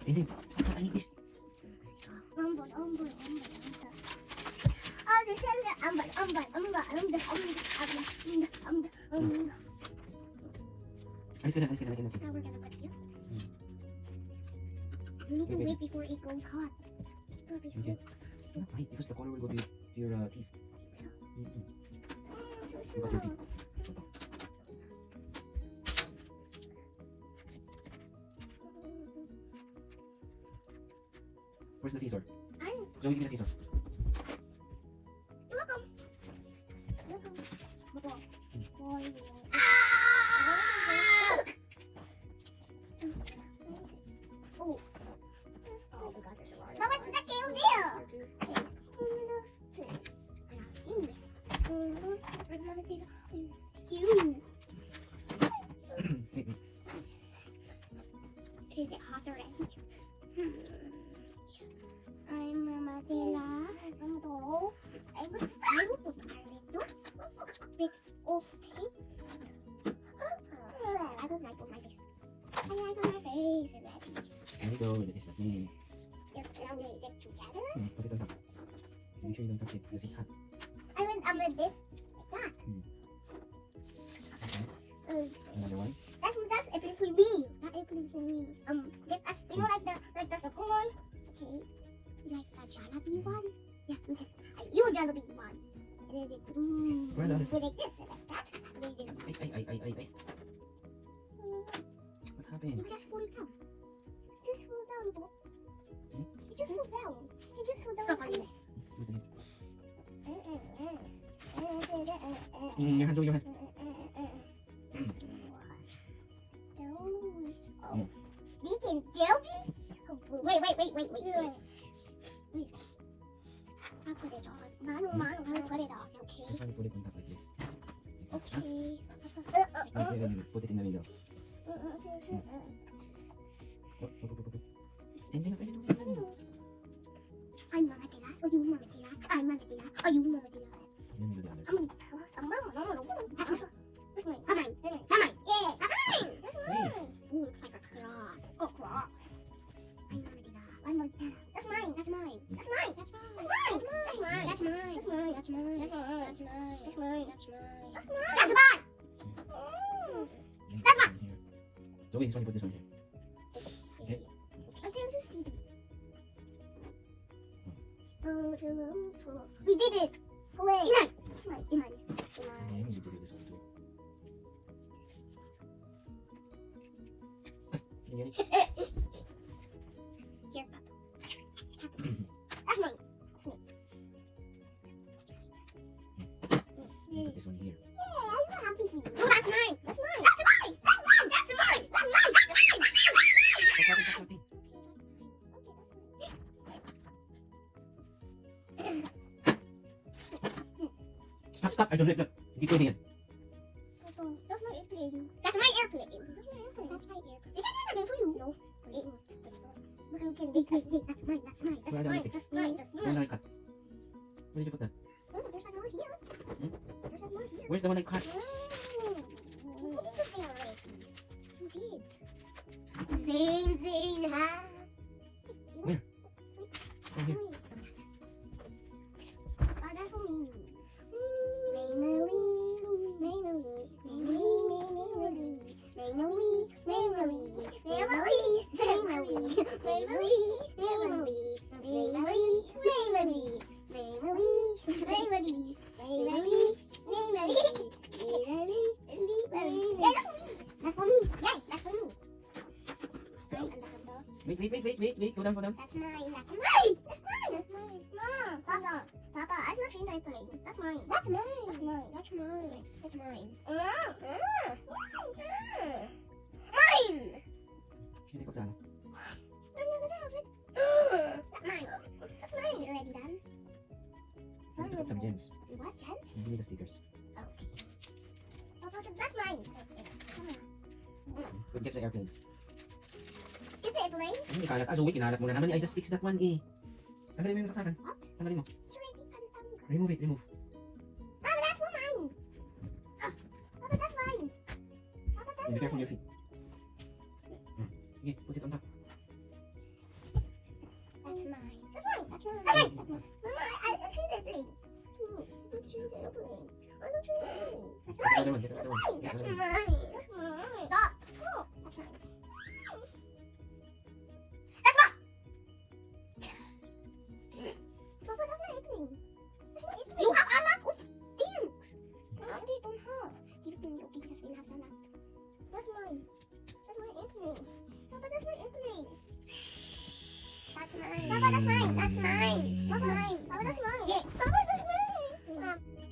Hindi. Stop. I need this. Oh, this is Alis ka na. Alis ka na. Now we're gonna put here. We need to wait before it goes hot. Okay. Not right, because the color will go to your teeth. You got your teeth. Where's the scissor? Joey, give me the scissor. You're welcome. Oh my God, there's a lot. But what's the kill deal? Is it hot already? I'm Mama Tila. I'm Doro. I will put a little bit of tape. I don't like on my face. I like on my face already. There you go. That is the thing. If now we stick together. Put it on top. Make sure you don't touch it because it's hot. I'm with this like that. Another one. That's apple for me. That apple for me. Let us, you know, like the second one. Okay. Like the Jollibee one. Yeah. You Jollibee one. And then we like this, like that. And then Ay. What happened? it just fell down. It just fell down, Bob. It just fell down. It just fell down. Stop on it. Your hand, Joey, your hand. Oh, sneaking guilty? Wait. I'll put it on. Mom, I'll put it on, okay? Just want to put it on top like this. Okay. Then put it in the middle. I'm Mama Tilas. Are you Mama Tilas? I'm Mama Tilas. Are you Mama Tilas? Then we do the others. I'm gonna tell us. That's mine. That's mine. That's mine. That's mine. Yeah, that's mine. That's mine. Ooh, looks like a cross. Oh, cross. I'm Mama Tilas. I'm Mama Tilas. That's mine. That's mine. That's mine. That's mine. That's mine. That's mine. That's mine. That's mine. That's mine. That's mine. That's mine. That's mine. That's mine. That's mine. That's mine. That's mine. Joey, this one, you put this one here. Okay. We did it! Hooray! Iman. I need you to do this one too. Can you get it? Here, Papa. That's mine. Put this one here. Yeah, I'm not happy for you. No, that's mine. That's mine. That's mine. That's mine. That's mine. That's mine. That's mine. Stop. Stop. I don't like that. Hindi pwede yan. That's my airplane. That's my airplane. That's my airplane. Is that airplane for you? No. That's mine. But you can take this. That's mine. That's mine. That's mine. That's mine. That's Where mine. did I cut? Where did you put that? Oh, there's like more here. There's like more here. Where's the one I cut? You put it this thing already. You did. Zane, ha? Where? Oh, here. That's for me. That's for me. Yes, that's for me. Wait. Go down. That's mine. That's mine. That's mine. That's mine. Mom, Papa, that's not your airplane. That's mine. That's mine. That's mine. That's mine. That's mine. Mine. Hindi ko plano. I'm not gonna have it. That's mine. That's mine. Is it already done? I need to put some gems. What, gems? Hindi the stickers. Okay. Papa, that's mine. Put gems sa airplanes. Get the airplane. Hindi kalat. Zoe, kinalat mo na naman. I just fixed that one eh. Tanggalin mo yung saksakan. What? Tanggalin mo. It's already untanggaled. Remove it. Papa, that's not mine. Papa, that's mine. Papa, that's Be careful mine. your feet. Sige, put it on top. one. Get another one. Mine. Get That's another mine. one. That's mine. Stop. Oh, that's mine. That's mine. Papa, that's my opening. That's my opening. You have a lot of things. I don't have. Give it to me, okay, because we'll have salad. That's mine. That's my opening. Papa, that's my opening. That's mine. Papa, that's mine. That's mine. That's mine. Papa, that's mine. Yeah. Papa, that's mine.